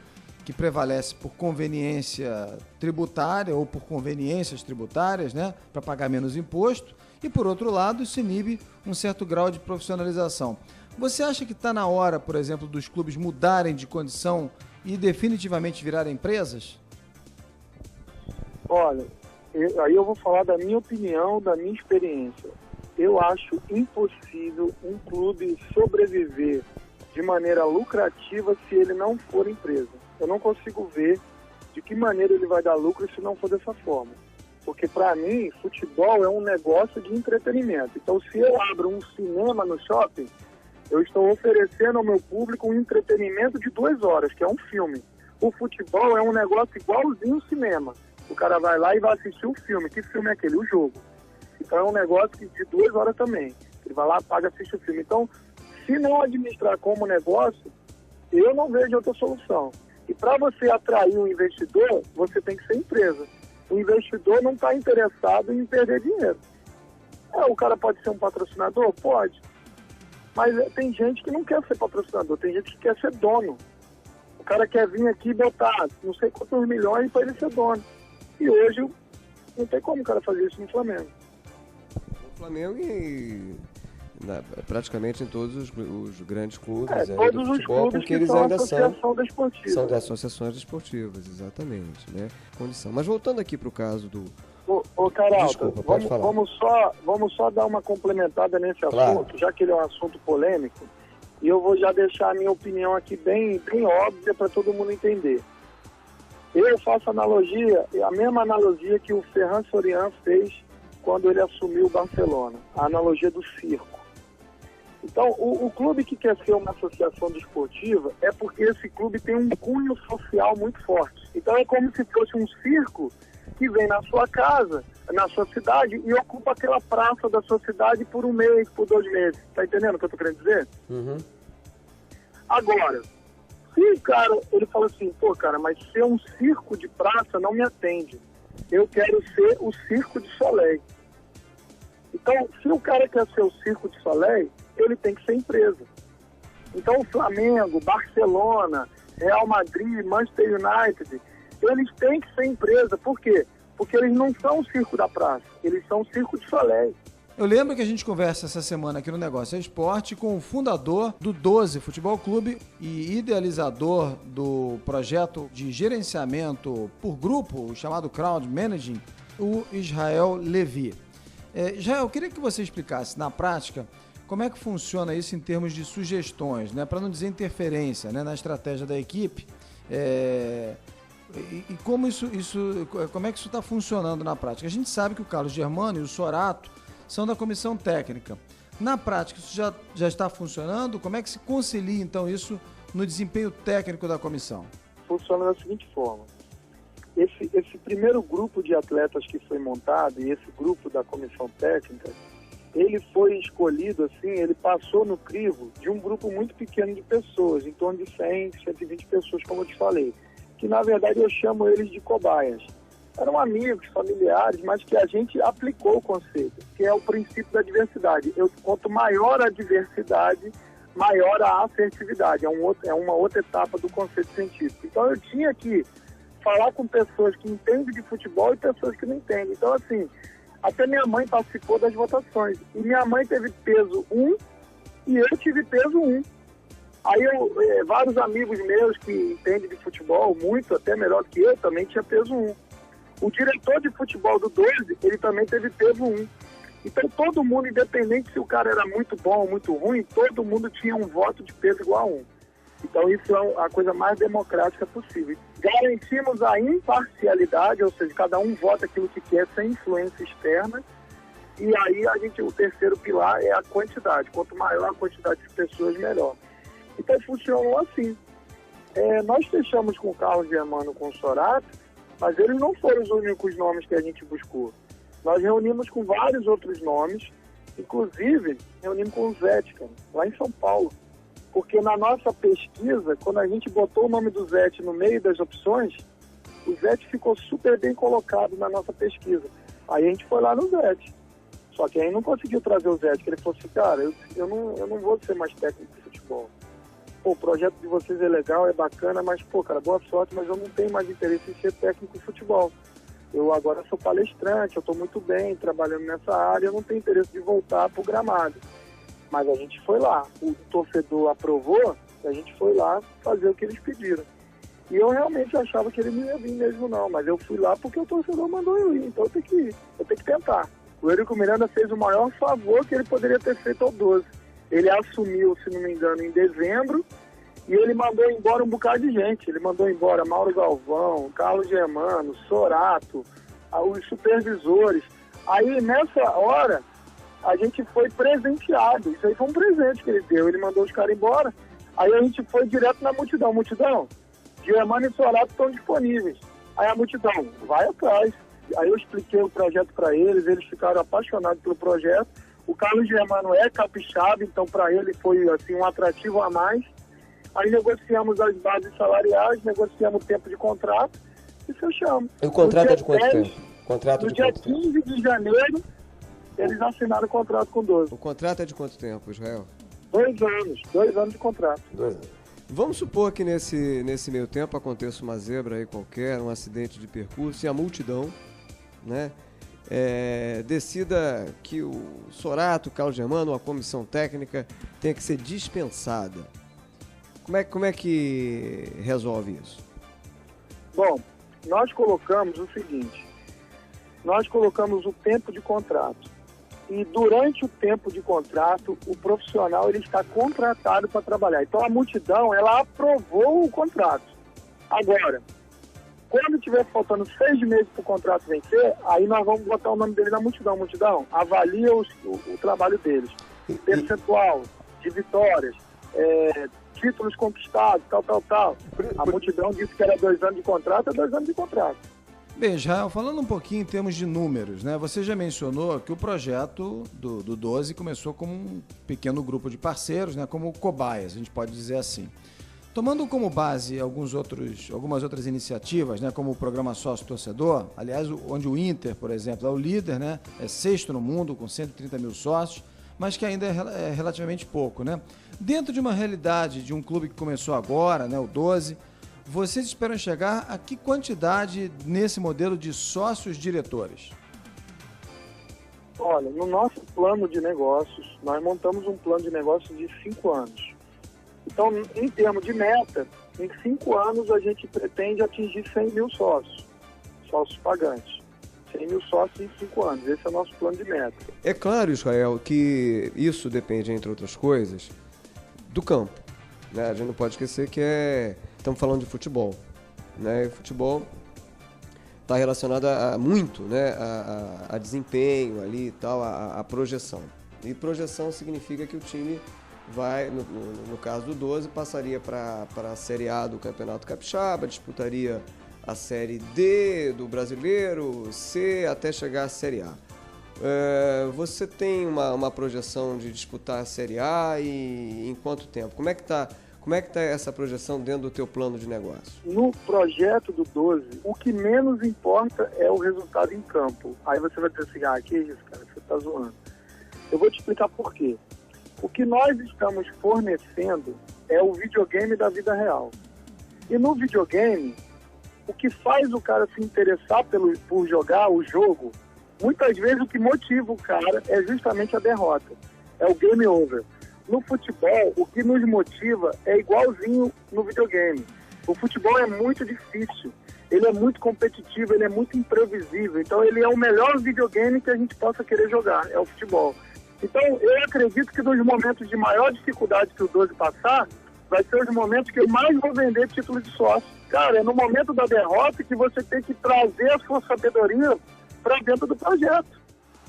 que prevalece por conveniência tributária ou por conveniências tributárias, para pagar menos imposto. E, por outro lado, isso inibe um certo grau de profissionalização. Você acha que está na hora, por exemplo, dos clubes mudarem de condição e definitivamente virarem empresas? Olha, aí eu vou falar da minha opinião, da minha experiência. Eu acho impossível um clube sobreviver de maneira lucrativa se ele não for empresa. Eu não consigo ver de que maneira ele vai dar lucro se não for dessa forma. Porque, para mim, futebol é um negócio de entretenimento. Então, se eu abro um cinema no shopping, eu estou oferecendo ao meu público um entretenimento de 2 horas, que é um filme. O futebol é um negócio igualzinho ao cinema. O cara vai lá e vai assistir o filme. Que filme é aquele? O jogo. Então é um negócio de 2 horas também. Ele vai lá, paga, assiste o filme. Então, se não administrar como negócio, eu não vejo outra solução. E para você atrair um investidor, você tem que ser empresa. O investidor não está interessado em perder dinheiro. O cara pode ser um patrocinador? Pode. Mas tem gente que não quer ser patrocinador, tem gente que quer ser dono. O cara quer vir aqui e botar não sei quantos milhões para ele ser dono. E hoje não tem como o cara fazer isso no Flamengo. No Flamengo e praticamente em todos os grandes clubes todos do futebol, os clubes porque que eles são ainda associação desportiva. São de associações desportivas, exatamente, né? Condição. Mas voltando aqui para o caso do... Caralto, Desculpa, pode falar. Vamos só dar uma complementada nesse Claro. assunto, já que ele é um assunto polêmico, e eu vou já deixar a minha opinião aqui bem óbvia para todo mundo entender. Eu faço analogia, a mesma analogia que o Ferran Soriano fez quando ele assumiu o Barcelona, a analogia do circo. Então, o clube que quer ser uma associação desportiva é porque esse clube tem um cunho social muito forte. Então é como se fosse um circo que vem na sua casa, na sua cidade, e ocupa aquela praça da sua cidade por 1 mês, por 2 meses. Tá entendendo o que eu tô querendo dizer? Uhum. Agora, se o cara, ele fala assim, pô, cara, mas ser um circo de praça não me atende. Eu quero ser o Circo de Soleil. Então, se o cara quer ser o Circo de Soleil, ele tem que ser empresa. Então, o Flamengo, Barcelona, Real Madrid, Manchester United, eles têm que ser empresa. Por quê? Porque eles não são o circo da praça, eles são o Circo de Soleil. Eu lembro que a gente conversa essa semana aqui no Negócio é Esporte com o fundador do 12 Futebol Clube e idealizador do projeto de gerenciamento por grupo, chamado Crowd Managing, o Israel Levi. Israel, eu queria que você explicasse na prática como é que funciona isso em termos de sugestões, né, para não dizer interferência, né, na estratégia da equipe. E como como é que isso está funcionando na prática? A gente sabe que o Carlos Germano e o Sorato são da comissão técnica. Na prática, isso já está funcionando? Como é que se concilia, então, isso no desempenho técnico da comissão? Funciona da seguinte forma. Esse primeiro grupo de atletas que foi montado, e esse grupo da comissão técnica, ele foi escolhido, assim, ele passou no crivo de um grupo muito pequeno de pessoas, em torno de 100, 120 pessoas, como eu te falei, que na verdade eu chamo eles de cobaias. Eram amigos, familiares, mas que a gente aplicou o conceito, que é o princípio da diversidade. Quanto maior a diversidade, maior a assertividade. É uma outra etapa do conceito científico. Então eu tinha que falar com pessoas que entendem de futebol e pessoas que não entendem. Então, assim, até minha mãe participou das votações. E minha mãe teve peso 1 e eu tive peso 1. Aí vários amigos meus que entendem de futebol, muito, até melhor que eu, também tinha peso 1. O diretor de futebol do 12, ele também teve peso 1. Então todo mundo, independente se o cara era muito bom ou muito ruim, todo mundo tinha um voto de peso igual a 1. Então isso é a coisa mais democrática possível. Garantimos a imparcialidade, ou seja, cada um vota aquilo que quer sem influência externa. E aí o terceiro pilar é a quantidade. Quanto maior a quantidade de pessoas, melhor. Então funcionou assim. Nós fechamos com o Carlos Germano, com o Sorato, mas eles não foram os únicos nomes que a gente buscou. Nós reunimos com vários outros nomes, inclusive reunimos com o Zete, lá em São Paulo. Porque na nossa pesquisa, quando a gente botou o nome do Zete no meio das opções, o Zete ficou super bem colocado na nossa pesquisa. Aí a gente foi lá no Zete. Só que aí não conseguiu trazer o Zete, que ele falou assim, cara, eu não vou ser mais técnico de futebol. Pô, o projeto de vocês é legal, é bacana, mas, pô, cara, boa sorte, mas eu não tenho mais interesse em ser técnico de futebol. Eu agora sou palestrante, eu estou muito bem trabalhando nessa área, eu não tenho interesse de voltar para o gramado. Mas a gente foi lá, o torcedor aprovou, a gente foi lá fazer o que eles pediram. E eu realmente achava que ele não ia vir mesmo não, mas eu fui lá porque o torcedor mandou eu ir, então eu tenho que ir, eu tenho que tentar. O Eurico Miranda fez o maior favor que ele poderia ter feito ao 12. Ele assumiu, se não me engano, em dezembro, e ele mandou embora um bocado de gente. Ele mandou embora Mauro Galvão, Carlos Germano, Sorato, os supervisores. Aí, nessa hora, a gente foi presenteado. Isso aí foi um presente que ele deu. Ele mandou os caras embora. Aí a gente foi direto na multidão. Multidão, Germano e Sorato estão disponíveis. Aí a multidão vai atrás. Aí eu expliquei o projeto para eles ficaram apaixonados pelo projeto. O Carlos Germano é capixaba, então para ele foi assim, um atrativo a mais. Aí negociamos as bases salariais, negociamos o tempo de contrato e fechamos. E o contrato é de quanto tempo? No dia 15 de janeiro, eles assinaram o contrato com o 12. O contrato é de quanto tempo, Israel? 2 anos de contrato. 2 anos. Vamos supor que nesse meio tempo aconteça uma zebra aí qualquer, um acidente de percurso e a multidão, né, decida que o Sorato, o Carlos Germano, a comissão técnica tenha que ser dispensada. Como é que resolve isso? Bom, nós colocamos o seguinte, nós colocamos o tempo de contrato. E durante o tempo de contrato, o profissional ele está contratado para trabalhar. Então a multidão, ela aprovou o contrato. Agora, quando tiver faltando 6 meses para o contrato vencer, aí nós vamos botar o nome dele na multidão. Multidão, avalia o trabalho deles. Percentual de vitórias, títulos conquistados, tal. A multidão disse que era 2 anos de contrato, é 2 anos de contrato. Bem, Israel, falando um pouquinho em termos de números, né? Você já mencionou que o projeto do 12 começou como um pequeno grupo de parceiros, né? Como cobaias, a gente pode dizer assim. Tomando como base algumas outras iniciativas, né? Como o programa Sócio Torcedor, aliás, onde o Inter, por exemplo, é o líder, né? É 6º no mundo, com 130 mil sócios, mas que ainda é relativamente pouco, né? Dentro de uma realidade de um clube que começou agora, né? O 12, vocês esperam chegar a que quantidade nesse modelo de sócios diretores? Olha, no nosso plano de negócios, nós montamos um plano de negócios de 5 anos. Então, em termos de meta, em 5 anos a gente pretende atingir 100 mil sócios pagantes. 100 mil sócios em 5 anos, esse é o nosso plano de meta. É claro, Israel, que isso depende, entre outras coisas, do campo, né? A gente não pode esquecer que estamos falando de futebol, né? E futebol está relacionado muito, né? a desempenho ali e tal, a projeção. E projeção significa que o time vai, no caso do 12, passaria para a Série A do Campeonato Capixaba, disputaria a Série D do Brasileiro, C, até chegar à Série A. Você tem uma projeção de disputar a Série A e em quanto tempo? Como é que tá essa projeção dentro do teu plano de negócio? No projeto do 12, o que menos importa é o resultado em campo. Aí você vai dizer assim, que isso, cara, você tá zoando. Eu vou te explicar por quê. O que nós estamos fornecendo é o videogame da vida real. E no videogame, o que faz o cara se interessar por jogar o jogo, muitas vezes o que motiva o cara é justamente a derrota. É o game over. No futebol, o que nos motiva é igualzinho no videogame. O futebol é muito difícil, ele é muito competitivo, ele é muito imprevisível. Então ele é o melhor videogame que a gente possa querer jogar, é o futebol. Então eu acredito que nos momentos de maior dificuldade que o 12 passar, vai ser os momentos que eu mais vou vender título de sócio. Cara, é no momento da derrota que você tem que trazer a sua sabedoria para dentro do projeto,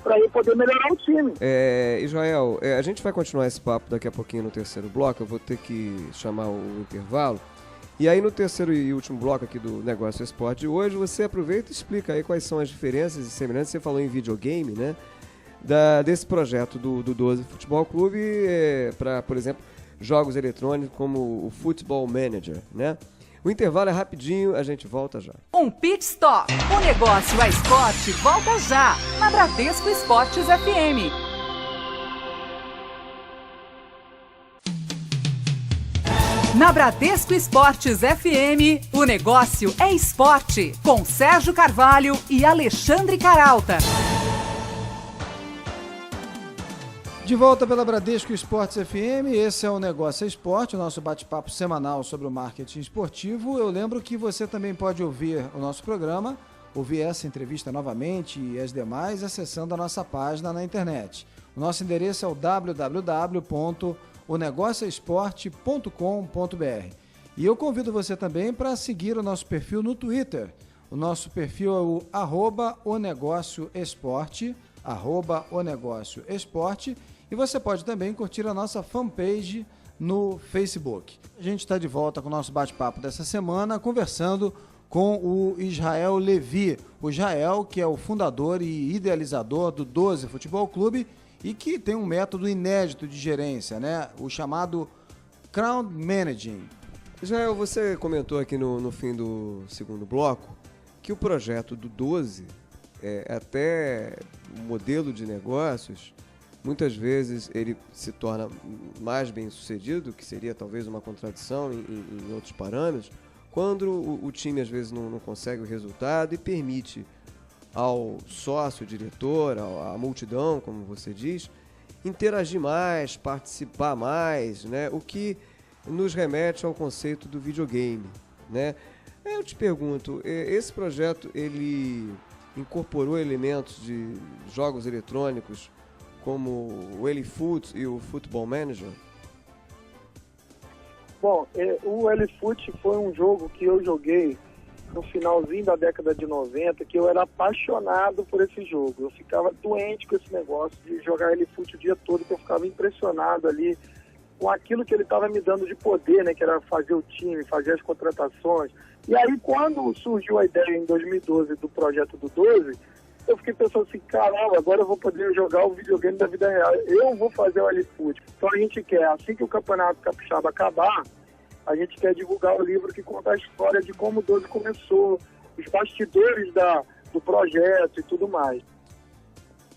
para ele poder melhorar o time. Israel, a gente vai continuar esse papo daqui a pouquinho no terceiro bloco, eu vou ter que chamar o intervalo. E aí no terceiro e último bloco aqui do Negócio Esporte de hoje, você aproveita e explica aí quais são as diferenças e semelhanças. Você falou em videogame, né? Desse projeto do 12 Futebol Clube para, por exemplo, jogos eletrônicos como o Football Manager, né? O intervalo é rapidinho, a gente volta já. Um pit stop. O Negócio é Esporte volta já, na Bradesco Esportes FM. Na Bradesco Esportes FM, o Negócio é Esporte, com Sérgio Carvalho e Alexandre Caralta. De volta pela Bradesco Esportes FM, esse é o Negócio é Esporte, o nosso bate-papo semanal sobre o marketing esportivo. Eu lembro que você também pode ouvir o nosso programa, ouvir essa entrevista novamente e as demais, acessando a nossa página na internet. O nosso endereço é o www.onegocioesporte.com.br. E eu convido você também para seguir o nosso perfil no Twitter. O nosso perfil é o @onegocioesporte, @onegocioesporte. E você pode também curtir a nossa fanpage no Facebook. A gente está de volta com o nosso bate-papo dessa semana, conversando com o Israel Levi. O Israel, que é o fundador e idealizador do 12 Futebol Clube e que tem um método inédito de gerência, né? O chamado Crowd Managing. Israel, você comentou aqui no fim do segundo bloco que o projeto do 12, até o modelo de negócios, muitas vezes ele se torna mais bem sucedido, que seria talvez uma contradição em outros parâmetros, quando o time às vezes não consegue o resultado e permite ao sócio, diretor, à multidão, como você diz, interagir mais, participar mais, né? O que nos remete ao conceito do videogame, né? Eu te pergunto, esse projeto ele incorporou elementos de jogos eletrônicos como o Elifoot e o Football Manager? Bom, o Elifoot foi um jogo que eu joguei no finalzinho da década de 90, que eu era apaixonado por esse jogo. Eu ficava doente com esse negócio de jogar Elifoot o dia todo, que eu ficava impressionado ali com aquilo que ele estava me dando de poder, né, que era fazer o time, fazer as contratações. E aí, quando surgiu a ideia em 2012 do projeto do 12, eu fiquei pensando assim, caramba, agora eu vou poder jogar o videogame da vida real. Eu vou fazer o Elifoot. Então a gente quer, assim que o Campeonato Capixaba acabar, a gente quer divulgar o livro que conta a história de como o 12 começou, os bastidores do projeto e tudo mais.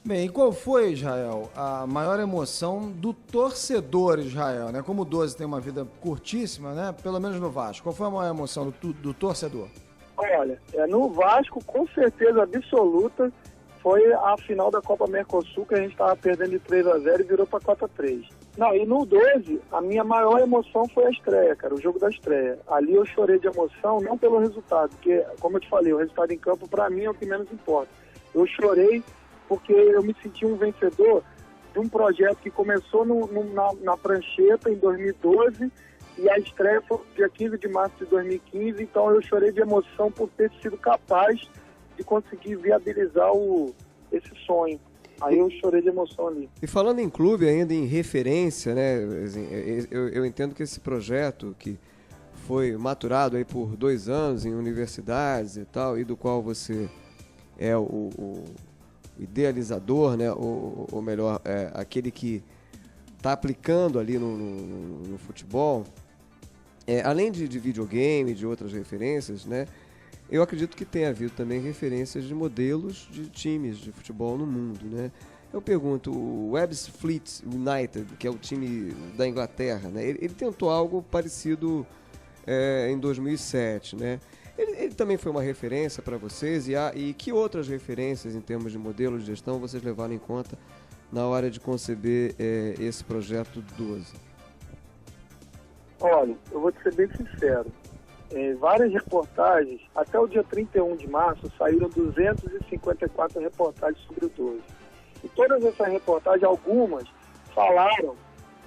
Bem, e qual foi, Israel, a maior emoção do torcedor, Israel, né? Como o 12 tem uma vida curtíssima, né? Pelo menos no Vasco. Qual foi a maior emoção do torcedor? Olha, no Vasco, com certeza absoluta, foi a final da Copa Mercosul, que a gente estava perdendo de 3-0 e virou para 4-3. Não, e no 12, a minha maior emoção foi a estreia, cara, o jogo da estreia. Ali eu chorei de emoção, não pelo resultado, porque, como eu te falei, o resultado em campo, para mim, é o que menos importa. Eu chorei porque eu me senti um vencedor de um projeto que começou na prancheta em 2012 e a estreia foi dia 15 de março de 2015, então eu chorei de emoção por ter sido capaz de conseguir viabilizar esse sonho. Aí eu chorei de emoção ali. E falando em clube, ainda em referência, né, eu entendo que esse projeto que foi maturado aí por 2 anos em universidades e tal, e do qual você é o idealizador, né, ou melhor, aquele que está aplicando ali no futebol, além de videogame, de outras referências, né, eu acredito que tenha havido também referências de modelos de times de futebol no mundo, né. Eu pergunto, o Ebbsfleet United, que é o time da Inglaterra, né, ele tentou algo parecido em 2007, né. Ele também foi uma referência para vocês e que outras referências em termos de modelo de gestão vocês levaram em conta na hora de conceber esse projeto 12? Olha, eu vou te ser bem sincero. Várias reportagens, até o dia 31 de março, saíram 254 reportagens sobre o 12. E todas essas reportagens, algumas, falaram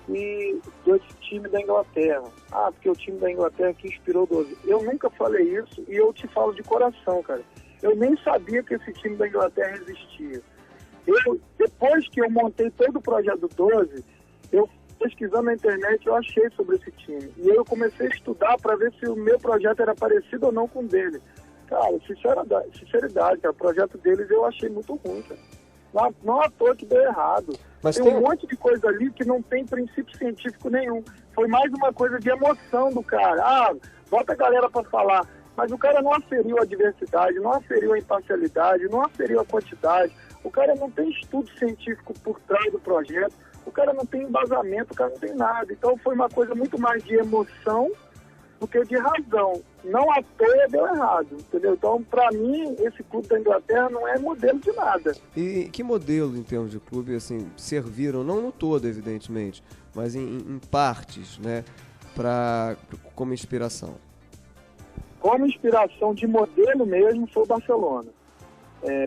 desse time da Inglaterra. Porque o time da Inglaterra que inspirou o 12. Eu nunca falei isso e eu te falo de coração, cara. Eu nem sabia que esse time da Inglaterra existia. Depois que eu montei todo o projeto do 12, eu pesquisando na internet, eu achei sobre esse time. E eu comecei a estudar para ver se o meu projeto era parecido ou não com o dele. Cara, sinceridade, cara, o projeto deles eu achei muito ruim, cara. Não à toa que deu errado. Mas tem um monte de coisa ali que não tem princípio científico nenhum. Foi mais uma coisa de emoção do cara. Bota a galera para falar. Mas o cara não aferiu a diversidade, não aferiu a imparcialidade, não aferiu a quantidade. O cara não tem estudo científico por trás do projeto. O cara não tem embasamento, o cara não tem nada. Então foi uma coisa muito mais de emoção do que de razão. Não à toa deu errado, entendeu? Então, para mim, esse clube da Inglaterra não é modelo de nada. E que modelo, em termos de clube, assim, serviram, não no todo, evidentemente, mas em partes, né, como inspiração? Como inspiração de modelo mesmo foi o Barcelona.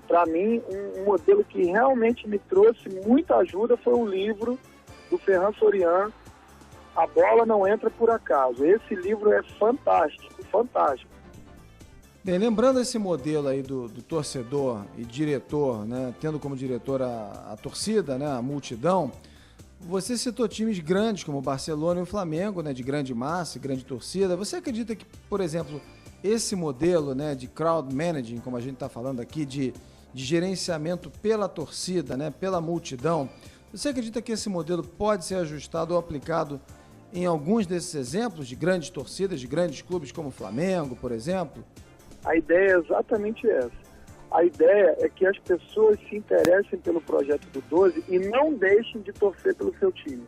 Para mim, um modelo que realmente me trouxe muita ajuda foi o livro do Ferran Soriano, A Bola Não Entra Por Acaso. Esse livro é fantástico, fantástico. Bem, lembrando esse modelo aí do torcedor e diretor, né, tendo como diretor a torcida, né, a multidão, Você citou times grandes como o Barcelona e o Flamengo, né, de grande massa, grande torcida. Você acredita que, por exemplo, esse modelo, né, de crowd managing, como a gente está falando aqui, de gerenciamento pela torcida, né, pela multidão, você acredita que esse modelo pode ser ajustado ou aplicado em alguns desses exemplos de grandes torcidas, de grandes clubes como o Flamengo, por exemplo? A ideia é exatamente essa. A ideia é que as pessoas se interessem pelo projeto do 12 e não deixem de torcer pelo seu time.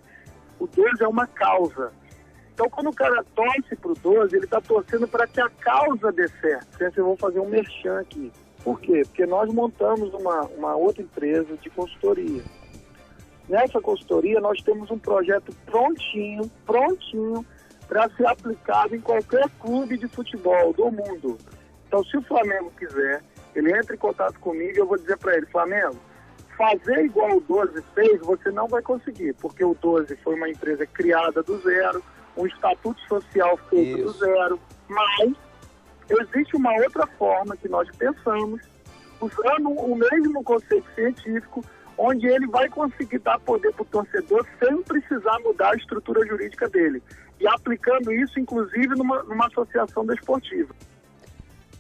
O 12 é uma causa. Então, quando o cara torce para o 12, ele está torcendo para que a causa dê certo. Eu vou fazer um merchan aqui. Por quê? Porque nós montamos uma outra empresa de consultoria. Nessa consultoria, nós temos um projeto prontinho para ser aplicado em qualquer clube de futebol do mundo. Então, se o Flamengo quiser, ele entra em contato comigo e eu vou dizer para ele: Flamengo, fazer igual o 12 fez, você não vai conseguir, porque o 12 foi uma empresa criada do zero, um estatuto social feito do zero, mas existe uma outra forma que nós pensamos, usando o mesmo conceito científico, onde ele vai conseguir dar poder para o torcedor sem precisar mudar a estrutura jurídica dele, e aplicando isso, inclusive, numa associação desportiva.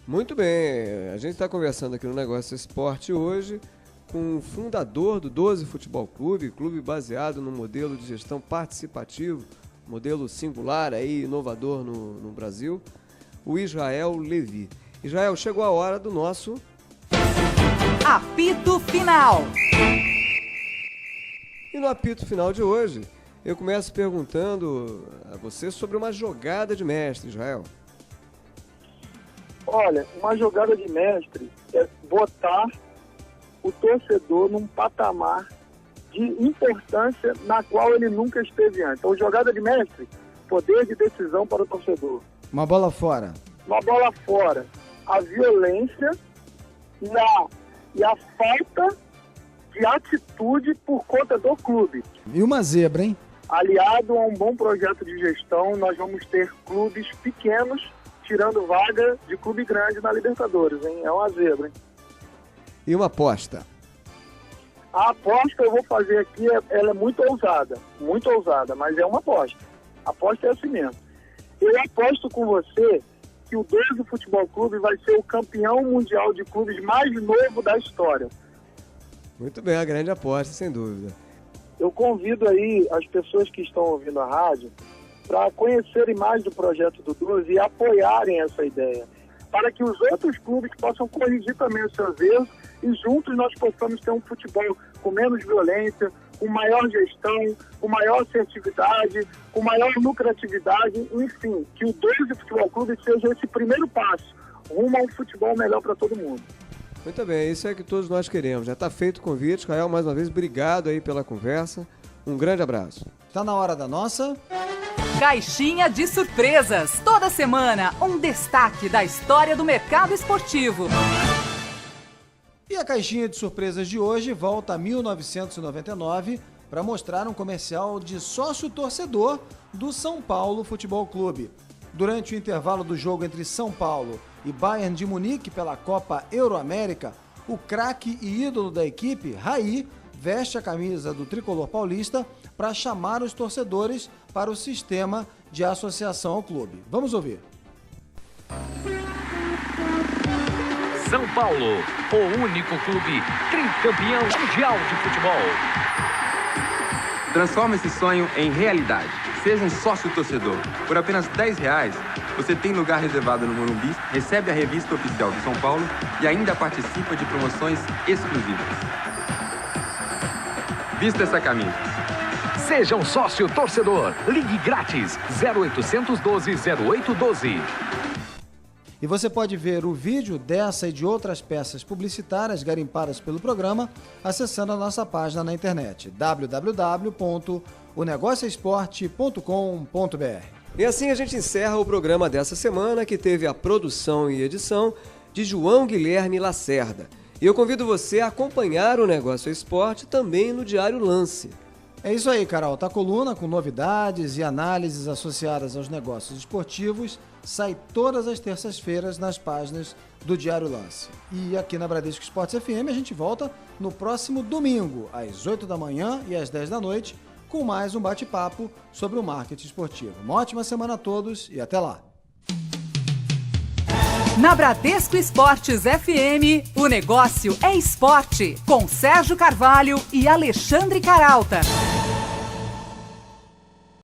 Muito bem, a gente está conversando aqui no Negócio Esporte hoje com o fundador do 12 Futebol Clube, clube baseado no modelo de gestão participativo, modelo singular aí, inovador no Brasil, o Israel Levi. Israel, chegou a hora do nosso Apito Final. E no apito final de hoje, eu começo perguntando a você sobre uma jogada de mestre, Israel. Olha, uma jogada de mestre é botar o torcedor num patamar de importância na qual ele nunca esteve antes. Então, jogada de mestre, poder de decisão para o torcedor. Uma bola fora. Uma bola fora. A violência e a falta de atitude por conta do clube. E uma zebra, hein? Aliado a um bom projeto de gestão, nós vamos ter clubes pequenos tirando vaga de clube grande na Libertadores, hein? É uma zebra, hein? E uma aposta? A aposta que eu vou fazer aqui, ela é muito ousada, mas é uma aposta. A aposta é assim mesmo. Eu aposto com você que o 12 Futebol Clube vai ser o campeão mundial de clubes mais novo da história. Muito bem, a grande aposta, sem dúvida. Eu convido aí as pessoas que estão ouvindo a rádio para conhecerem mais do projeto do 12 e apoiarem essa ideia, para que os outros clubes possam corrigir também os seus erros e juntos nós possamos ter um futebol com menos violência, com maior gestão, com maior assertividade, com maior lucratividade, enfim, que o 12 Futebol Clube seja esse primeiro passo rumo a um futebol melhor para todo mundo. Muito bem, isso é que todos nós queremos. Já está feito o convite. Israel, mais uma vez, obrigado aí pela conversa. Um grande abraço. Está na hora da nossa Caixinha de Surpresas. Toda semana, um destaque da história do mercado esportivo. E a caixinha de surpresas de hoje volta a 1999 para mostrar um comercial de sócio-torcedor do São Paulo Futebol Clube. Durante o intervalo do jogo entre São Paulo e Bayern de Munique pela Copa Euroamérica, o craque e ídolo da equipe, Raí, veste a camisa do tricolor paulista para chamar os torcedores para o sistema de associação ao clube. Vamos ouvir. São Paulo, o único clube tricampeão mundial de futebol. Transforma esse sonho em realidade. Seja um sócio-torcedor. Por apenas R$10, você tem lugar reservado no Morumbi, recebe a revista oficial do São Paulo e ainda participa de promoções exclusivas. Vista essa camisa. Seja um sócio-torcedor. Ligue grátis 0800 12 0812. E você pode ver o vídeo dessa e de outras peças publicitárias garimpadas pelo programa acessando a nossa página na internet www.onegocioesporte.com.br. E assim a gente encerra o programa dessa semana, que teve a produção e edição de João Guilherme Lacerda. E eu convido você a acompanhar o Negócio Esporte também no Diário Lance. É isso aí, Carol. Tá a coluna com novidades e análises associadas aos negócios esportivos sai todas as terças-feiras nas páginas do Diário Lance. E aqui na Bradesco Esportes FM a gente volta no próximo domingo, às 8 da manhã e às 10 da noite, com mais um bate-papo sobre o marketing esportivo. Uma ótima semana a todos e até lá. Na Bradesco Esportes FM, o negócio é esporte, com Sérgio Carvalho e Alexandre Caralta.